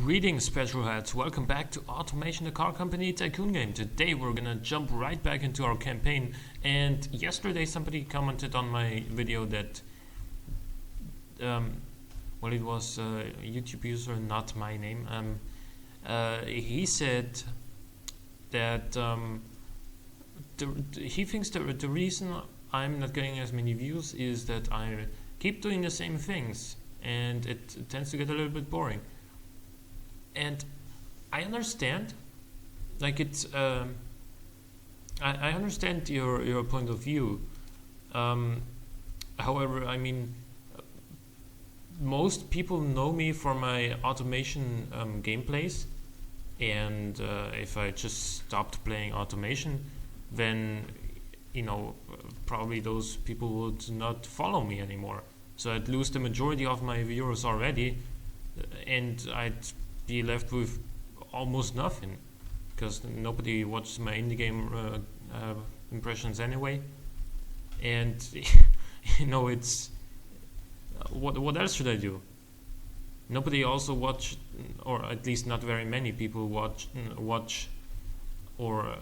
Greetings, petrolheads. Welcome back to Automation, the car company tycoon game. Today we're gonna jump right back into our campaign. And yesterday somebody commented on my video that, well, it was a YouTube user, not my name. He said that he thinks the reason I'm not getting as many views is that I keep doing the same things, and it tends to get a little bit boring. And I understand, like it's, I understand your point of view. However, I mean, most people know me for my automation gameplays, and if I just stopped playing automation, then probably those people would not follow me anymore. So I'd lose the majority of my viewers already, and I'd be left with almost nothing, because nobody watches my indie game impressions anyway. And it's what else should I do? Nobody also watch, or at least not very many people watch or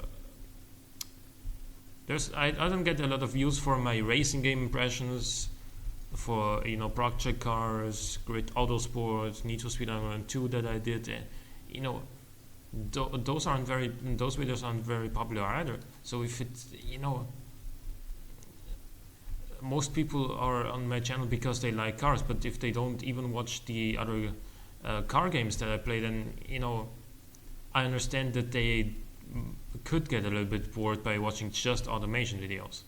I don't get a lot of views for my racing game impressions, for project cars, Grid Autosport, Need for Speed Underground 2 that I did. Those videos aren't very popular either. So if it's most people are on my channel because they like cars, but if they don't even watch the other car games that I play, then I understand that they could get a little bit bored by watching just automation videos.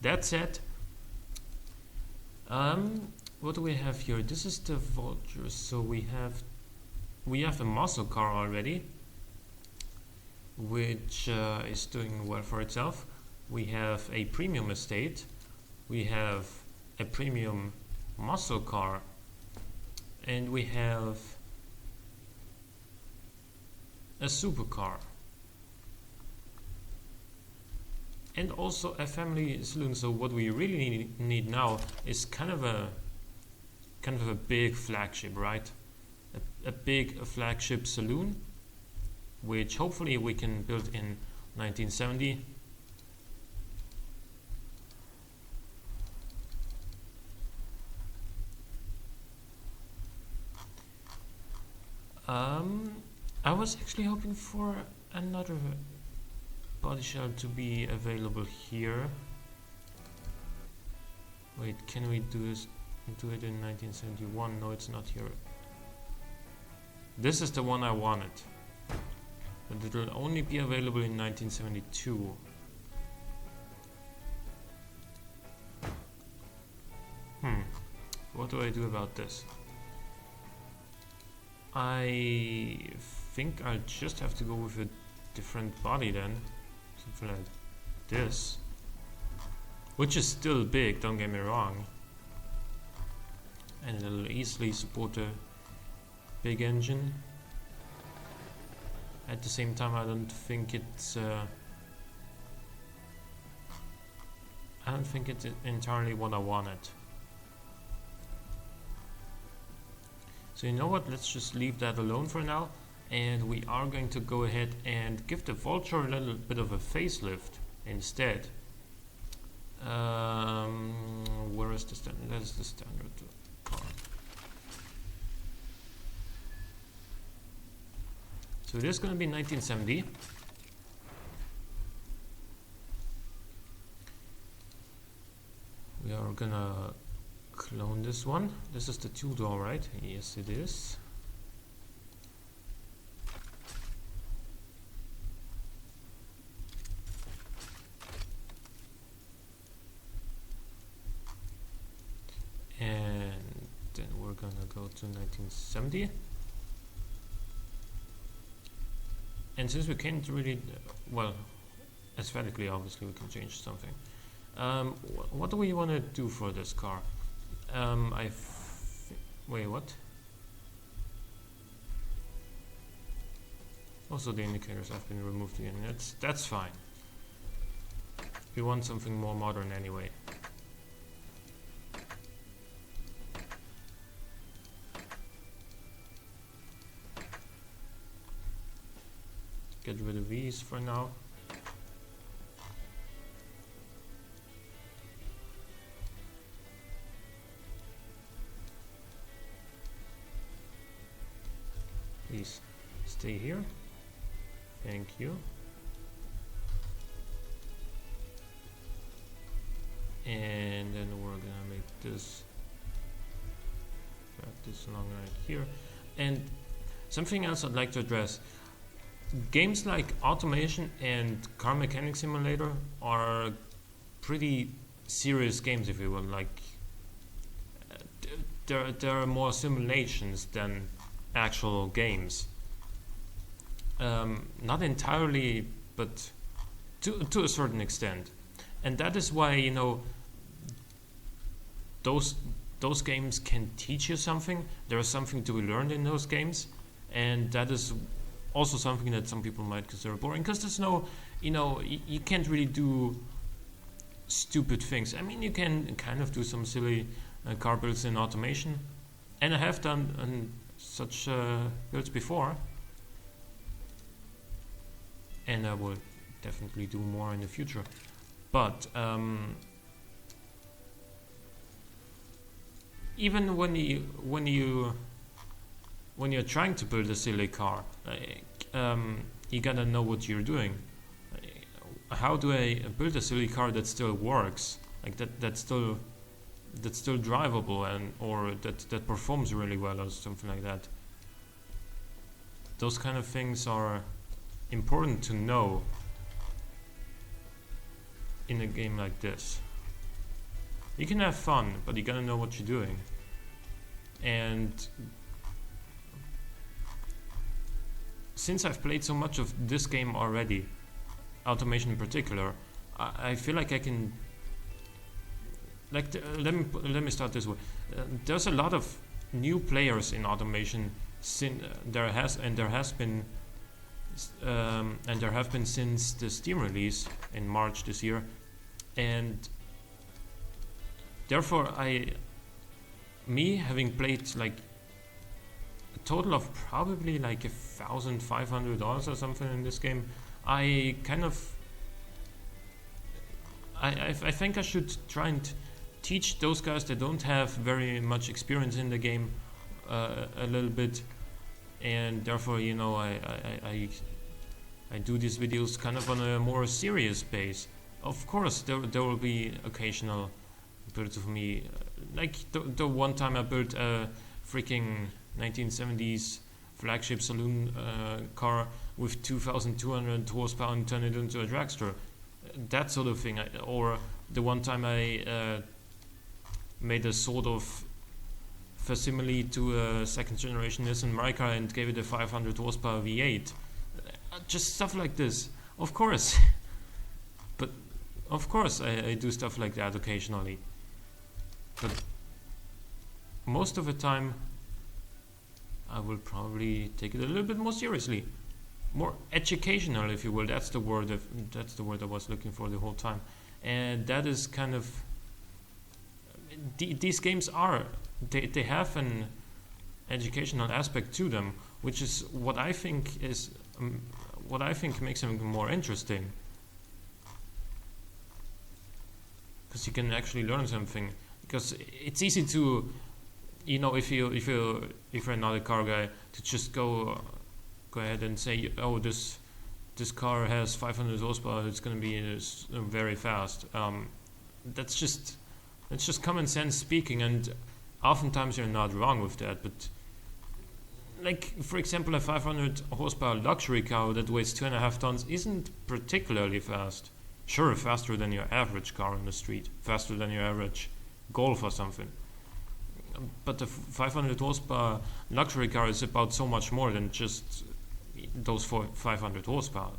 That said, what do we have here? This is the Vulture. So we have a muscle car already, which is doing well for itself. We have a premium estate. We have a premium muscle car, and we have a supercar, and also a family saloon. So what we really need now is kind of a big flagship, right? A big flagship saloon, which hopefully we can build in 1970. I was actually hoping for another body shell to be available here. Wait, can we do it in 1971? No, it's not here. This is the one I wanted, but it will only be available in 1972. What do I do about this? I think I'll just have to go with a different body then, something like this, which is still big, don't get me wrong, and it'll easily support a big engine. At the same time, I don't think it's entirely what I wanted. So you know what, let's just leave that alone for now, and we are going to go ahead and give the Vulture a little bit of a facelift instead. Where is the standard? That is the standard car. So it is going to be 1970. We are gonna clone this one. This is the two-door, right? Yes, it is. And then we're gonna go to 1970. And since we can't really, well, aesthetically, obviously, we can change something. What do we want to do for this car? Wait, what? Also, the indicators have been removed again. That's fine. We want something more modern anyway. get rid of these for now. Please stay here. Thank you. And then we're gonna make this drag this along right here. And something else I'd like to address: games like Automation and Car Mechanic Simulator are pretty serious games, if you will. Like there are more simulations than actual games. Not entirely, but to a certain extent. And that is why, you know, those games can teach you something. There is something to be learned in those games, and that is also something that some people might consider boring, because there's no, you know, you can't really do stupid things. I mean, you can kind of do some silly car builds in Automation, and I have done such builds before, and I will definitely do more in the future. But even when you're trying to build a silly car, you gotta know what you're doing. How do I build a silly car that still works, like that's still drivable, and or that performs really well, or something like that? Those kind of things are important to know in a game like this. You can have fun, but you gotta know what you're doing. And since I've played so much of this game already, Automation in particular, I feel like I can, like, let me start this way. There's a lot of new players in Automation. There have been since the Steam release in March this year, and therefore me having played like a total of probably like $1,500 or something in this game, I think I should try and teach those guys that don't have very much experience in the game a little bit. And therefore, you know, I do these videos kind of on a more serious base. Of course, there will be occasional builds of me, like the one time I built a freaking 1970s flagship saloon car with 2,200 horsepower and turned it into a dragster. That sort of thing. Or the one time I made a sort of facsimile to a second generation Nissan Micra and gave it a 500 horsepower V8. Just stuff like this. Of course. But of course I do stuff like that occasionally. But most of the time I will probably take it a little bit more seriously. More educational, if you will. That's the word I was looking for the whole time. And that is kind of these games are they have an educational aspect to them, which is what I think makes them more interesting, because you can actually learn something. Because it's easy to, you know, if you're not a car guy, to just go ahead and say, oh, this car has 500 horsepower, it's going to be very fast. That's just common sense speaking, and oftentimes you're not wrong with that. But like, for example, a 500 horsepower luxury car that weighs 2.5 tons isn't particularly fast. Sure, faster than your average car on the street, faster than your average Golf or something. But the 500 horsepower luxury car is about so much more than just those 500 horsepower.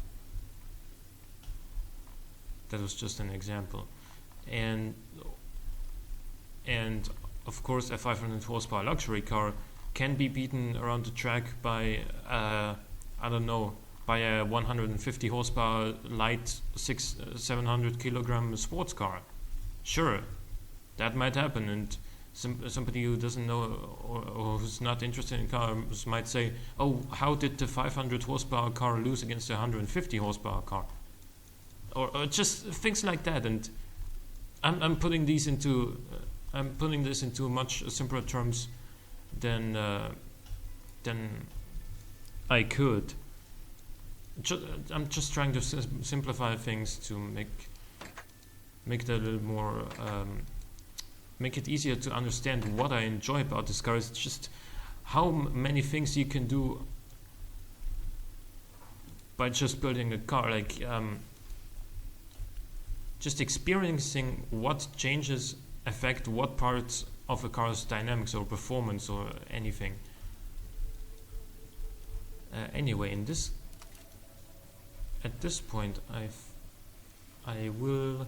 That was just an example. And of course, a 500 horsepower luxury car can be beaten around the track by by a 150 horsepower light 700 kilogram sports car. Sure, that might happen, and somebody who doesn't know or who's not interested in cars might say, "Oh, how did the 500 horsepower car lose against a 150 horsepower car?" Or just things like that. And I'm putting these into I'm putting this into much simpler terms than I could. I'm just trying to simplify things to make it a little more, make it easier to understand what I enjoy about this car. It's just how many things you can do by just building a car, like just experiencing what changes affect what parts of a car's dynamics or performance or anything. Anyway, at this point, I will.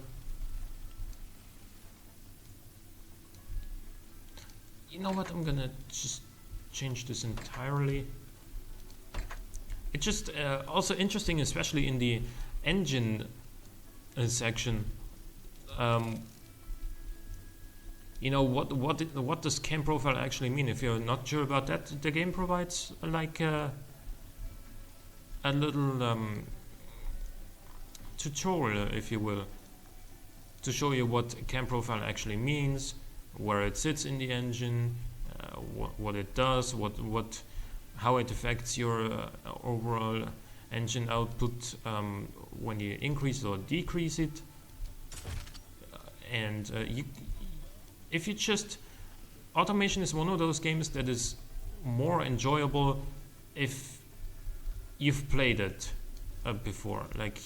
You know what? I'm gonna just change this entirely. It's just also interesting, especially in the engine section. You know, what does cam profile actually mean? If you're not sure about that, the game provides like a little tutorial, if you will, to show you what cam profile actually means, where it sits in the engine, what it does, how it affects your overall engine output when you increase or decrease it. And if you just, automation is one of those games that is more enjoyable if you've played it before. Like,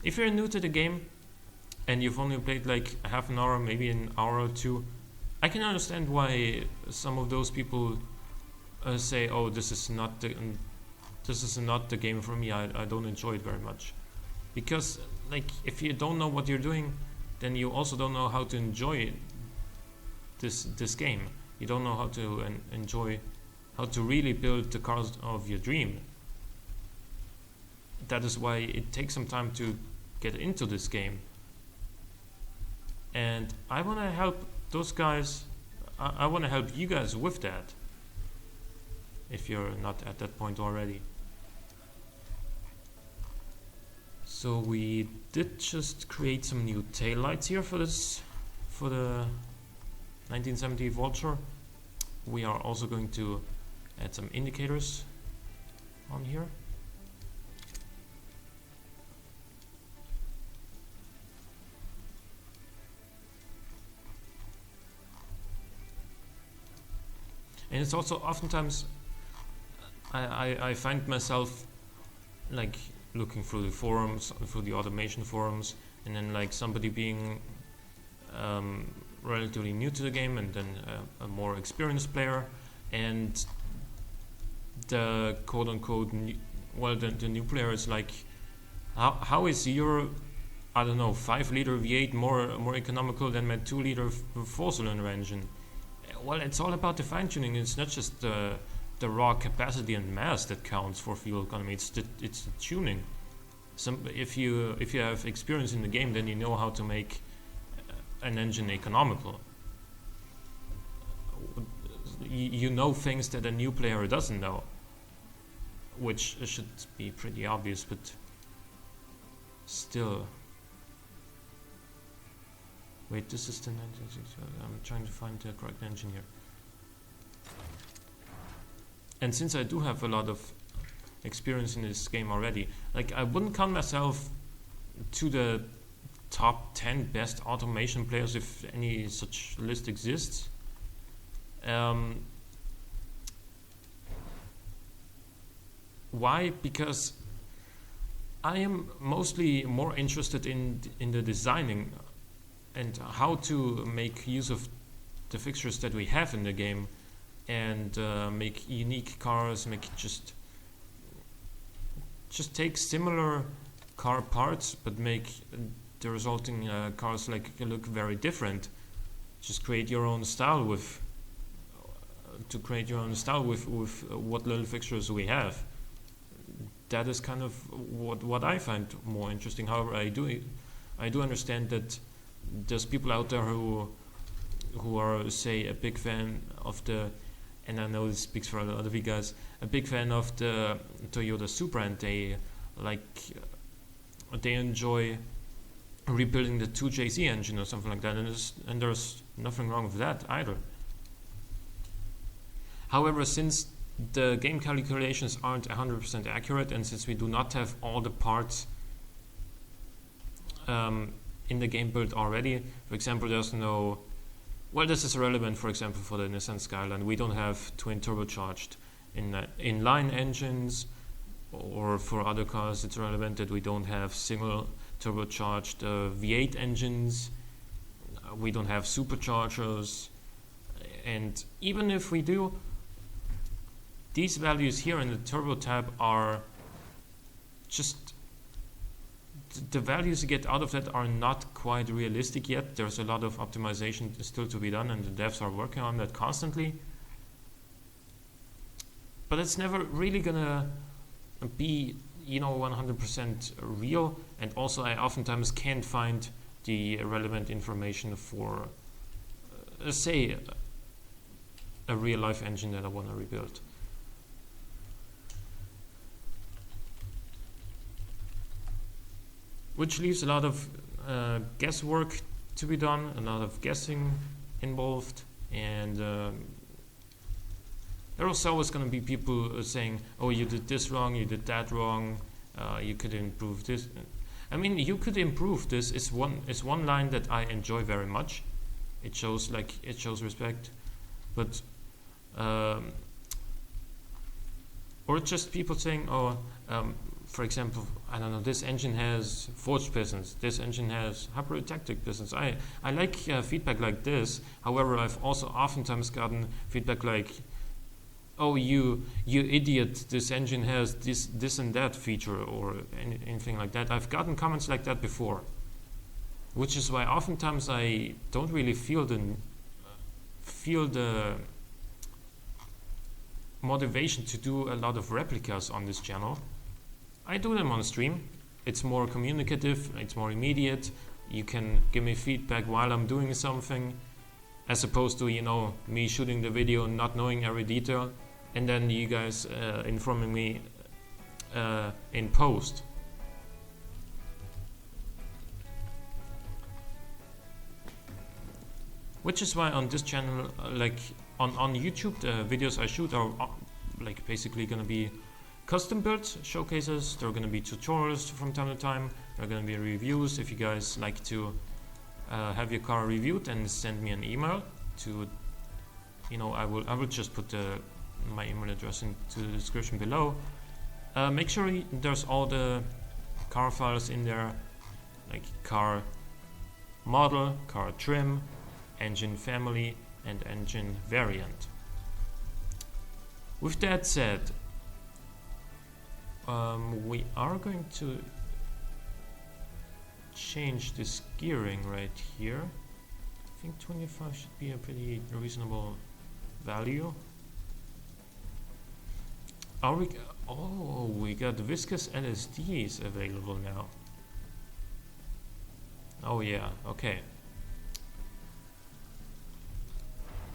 if you're new to the game and you've only played like half an hour, maybe an hour or two, I can understand why some of those people say, "Oh, this is not the game for me. I don't enjoy it very much," because like if you don't know what you're doing, then you also don't know how to enjoy this game. You don't know how to enjoy, how to really build the cars of your dream. That is why it takes some time to get into this game. And I want to help those guys. I want to help you guys with that, if you're not at that point already. So we did just create some new taillights here for the 1970 Vulture. We are also going to add some indicators on here. And it's also oftentimes I find myself like looking through the forums, through the automation forums, and then like somebody being relatively new to the game and then a more experienced player, and the quote-unquote the new player is like, how is your, I don't know, 5-liter V8 more economical than my 2-liter 4-cylinder engine? Well, it's all about the fine-tuning. It's not just the raw capacity and mass that counts for fuel economy. It's the tuning. If you have experience in the game, then you know how to make an engine economical. You know things that a new player doesn't know, which should be pretty obvious, but still. Wait, this is the 1960. I'm trying to find the correct engine here. And since I do have a lot of experience in this game already, like I wouldn't count myself to the top 10 best automation players if any such list exists. Why? Because I am mostly more interested in the designing and how to make use of the fixtures that we have in the game, and make unique cars, make just take similar car parts but make the resulting cars like look very different. Just create your own style with what little fixtures we have. That is kind of what I find more interesting. However, I do understand that there's people out there who who are, say, a big fan of the, and I know this speaks for a lot of you guys, a big fan of the Toyota Supra, and they they enjoy rebuilding the 2JZ engine or something like that, and there's nothing wrong with that either. However, since the game calculations aren't 100% accurate, and since we do not have all the parts in the game build already, for example, there's no, well, this is relevant, for example, for the Nissan Skyline. We don't have twin turbocharged inline engines, or for other cars it's relevant that we don't have single turbocharged V8 engines. We don't have superchargers, and even if we do, these values here in the turbo tab are just, the values you get out of that are not quite realistic yet. There's a lot of optimization still to be done, and the devs are working on that constantly. But it's never really gonna be, 100% real, and also I oftentimes can't find the relevant information for, say, a real-life engine that I want to rebuild. Which leaves a lot of guesswork to be done, a lot of guessing involved, and there are always going to be people saying, oh, you did this wrong, you did that wrong, you could improve this. I mean, you could improve this is one line that I enjoy very much. It shows respect, but or just people saying, oh, for example, I don't know, this engine has forged pistons, this engine has hypertactic pistons. I like feedback like this. However, I've also oftentimes gotten feedback like, oh, you idiot, this engine has this and that feature, or anything like that. I've gotten comments like that before, which is why oftentimes I don't really feel the motivation to do a lot of replicas on this channel. I do them on stream. It's more communicative, it's more immediate. You can give me feedback while I'm doing something, as opposed to, me shooting the video and not knowing every detail, and then you guys informing me in post. Which is why on this channel, like on YouTube, the videos I shoot are like basically gonna be custom builds, showcases. There are gonna be tutorials from time to time. There are gonna be reviews. If you guys like to have your car reviewed, then send me an email to, I will just put my email address into the description below. Make sure there's all the car files in there, like car model, car trim, engine family, and engine variant. With that said, we are going to change this gearing right here. I think 25 should be a pretty reasonable value. We got viscous LSDs available now. Oh yeah, okay.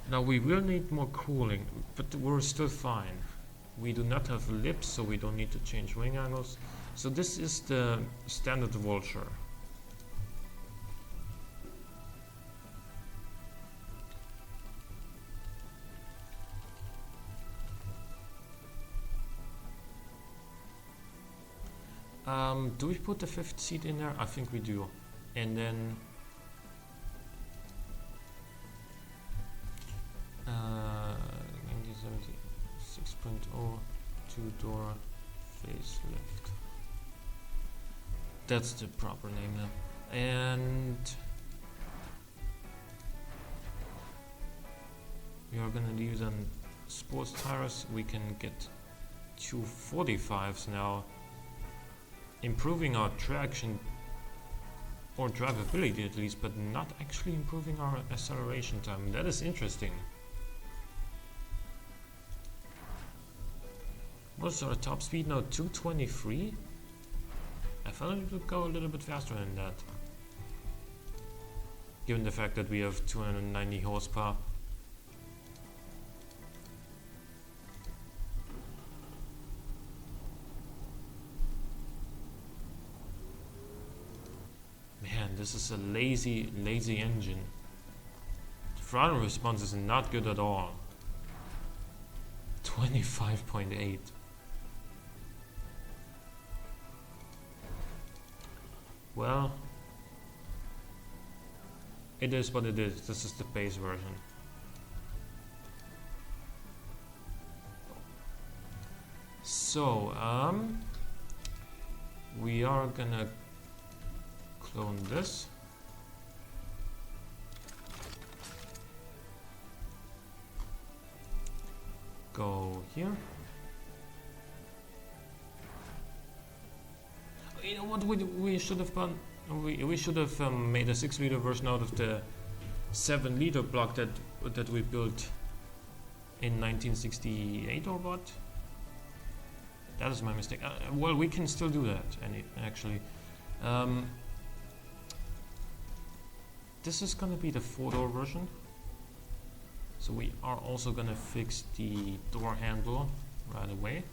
Now we will need more cooling, but we're still fine. We do not have lips, so we don't need to change wing angles. So this is the standard Vulture. Do we put the fifth seat in there? I think we do. And then 6.0 two-door facelift. That's the proper name now. And we are gonna use on sports tires. We can get 245s now, improving our traction or drivability at least, but not actually improving our acceleration time. That is interesting. What's our top speed now? 223? I thought it would go a little bit faster than that. given the fact that we have 290 horsepower. Man, this is a lazy engine. The throttle response is not good at all. 25.8. Well, it is what it is. This is the base version. So, we are gonna clone this. Go here. You know what we should have done? We should have made a 6-liter version out of the 7-liter block that we built in 1968 or what? That is my mistake. Well, we can still do that. Actually, this is gonna be the 4-door version. So we are also gonna fix the door handle right away.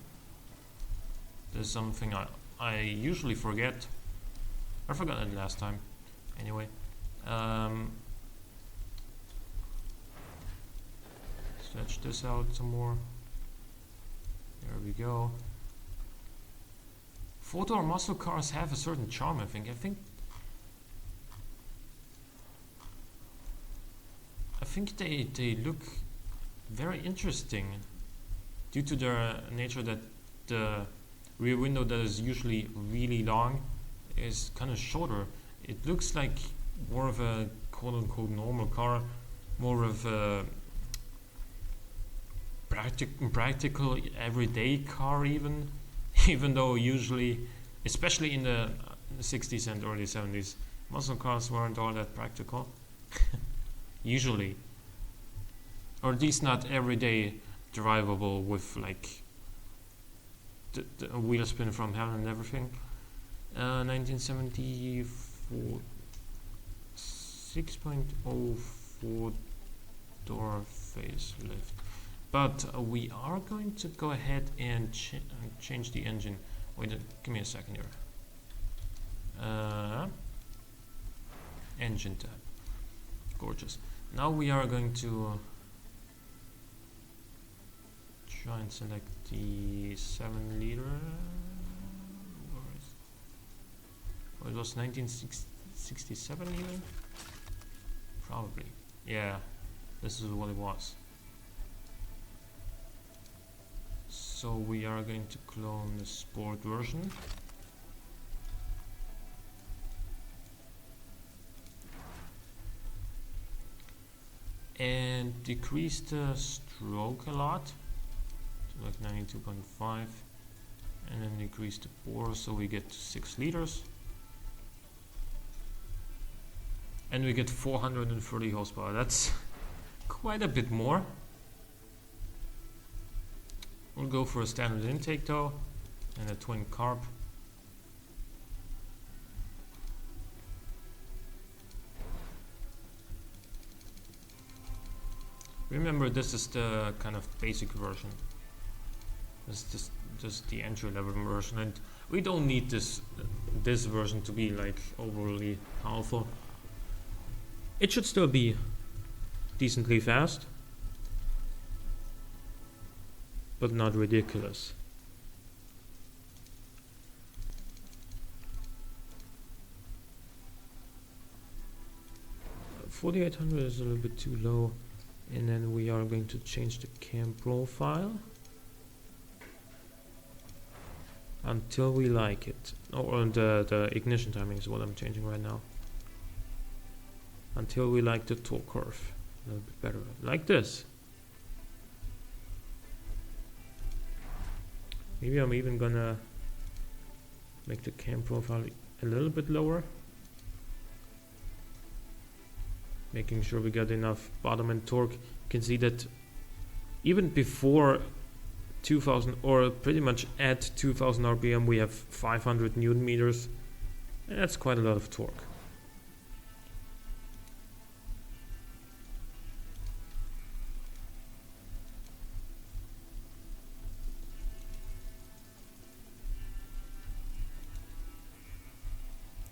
There's something I usually forget. I forgot it last time. Anyway, stretch this out some more. There we go. 4-door muscle cars have a certain charm, I think. I think they look very interesting due to their nature that the rear window that is usually really long is kind of shorter. It looks like more of a quote-unquote normal car, more of a practical everyday car even though usually, especially in the 60s and early 70s, muscle cars weren't all that practical. Usually, or at least not everyday drivable with like the wheel spin from hell and everything. 1974 6.04 door facelift. But we are going to go ahead and change the engine. Wait, give me a second here. Engine tab. Gorgeous. Now we are going to try and select the 7-liter. Oh, it was 1967 even? Probably. Yeah, this is what it was. So we are going to clone the sport version. And decrease the stroke a lot, to like 92.5, and then decrease the bore so we get to 6 liters. And we get 430 horsepower. That's quite a bit more. We'll go for a standard intake though, and a twin carb. Remember, this is the kind of basic version. This is just the entry-level version, and we don't need this version to be like overly powerful. It should still be decently fast, but not ridiculous. 4800 is a little bit too low. And then we are going to change the cam profile until we like it. Or the ignition timing is what I'm changing right now. Until we like the torque curve a little bit better. Like this. Maybe I'm even gonna make the cam profile a little bit lower. Making sure we got enough bottom end torque. You can see that even before 2000, or pretty much at 2000 RPM, we have 500 Newton meters, and that's quite a lot of torque.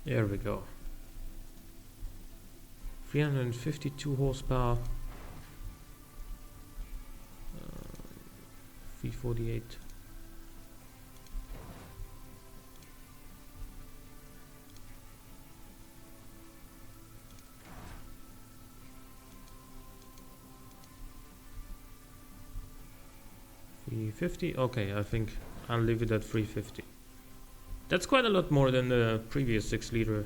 There we go. 352 horsepower. 348. $350. Okay, I think I'll leave it at 350. That's quite a lot more than the previous 6-liter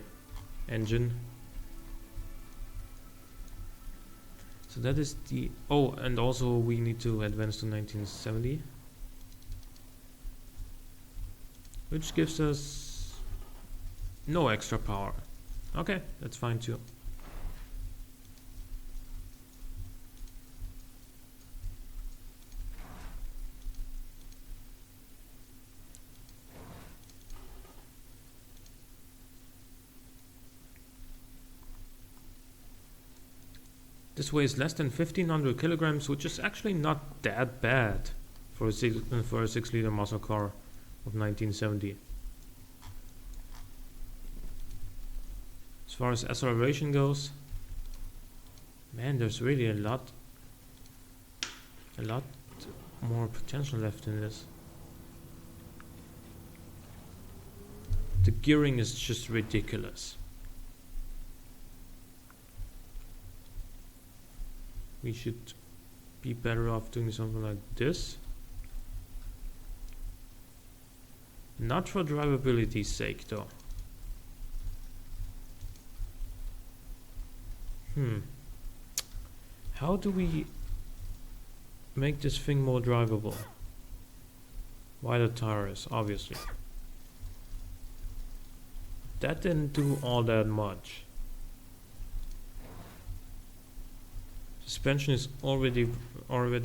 engine. So that is the... Oh, and also we need to advance to 1970. Which gives us no extra power. Okay, that's fine too. This weighs less than 1500 kilograms, which is actually not that bad for a 6-liter muscle car of 1970. As far as acceleration goes, man, there's really a lot more potential left in this. The gearing is just ridiculous. We should be better off doing something like this. Not for drivability's sake though. How do we make this thing more drivable? Wider tires, obviously. That didn't do all that much. Suspension is already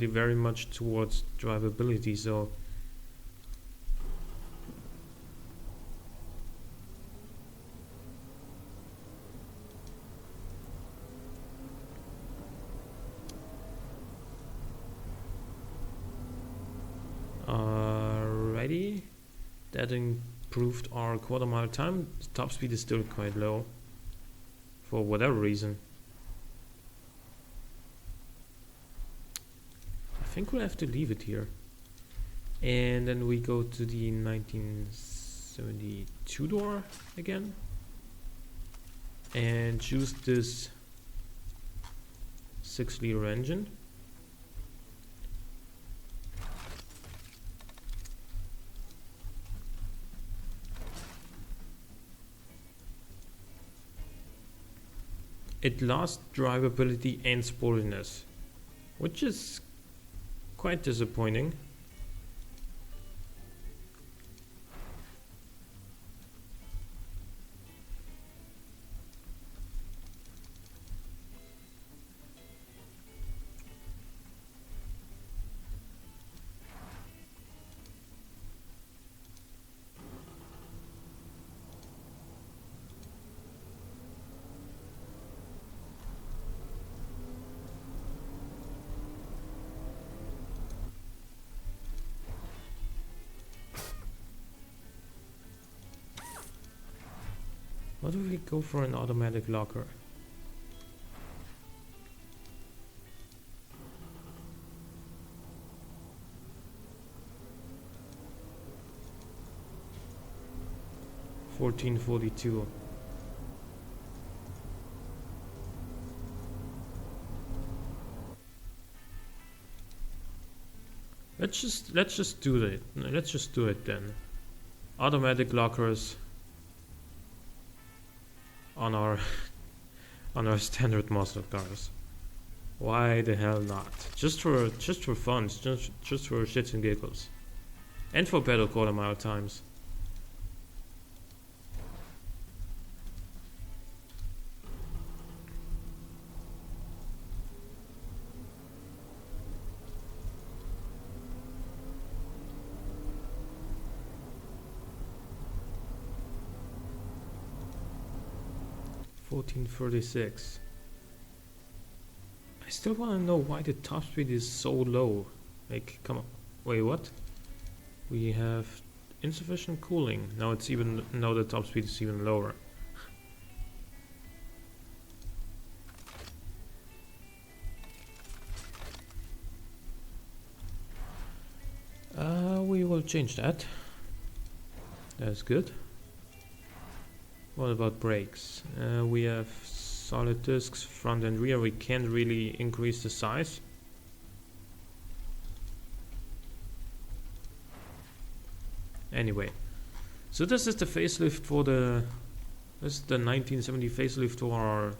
very much towards drivability, so alrighty. That improved our quarter-mile time. The top speed is still quite low for whatever reason. I think we'll have to leave it here. And then we go to the 1972 door again and choose this 6-liter engine. It lost drivability and sportiness, which is quite disappointing. What if we go for an automatic locker? $14.42. Let's just do it. Let's just do it then. Automatic lockers on our standard muscle cars. Why the hell not? Just for fun, just for shits and giggles, and for better quarter-mile times. $14.36. I still want to know why the top speed is so low. Like, come on. Wait, what? We have insufficient cooling. Now the top speed is even lower. change that. That's good. What about brakes? We have solid discs, front and rear. We can't really increase the size. Anyway, so this is the facelift for the 1970 facelift for our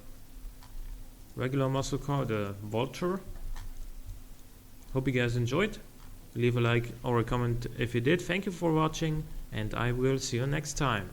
regular muscle car, the Vulture. Hope you guys enjoyed. Leave a like or a comment if you did. Thank you for watching, and I will see you next time.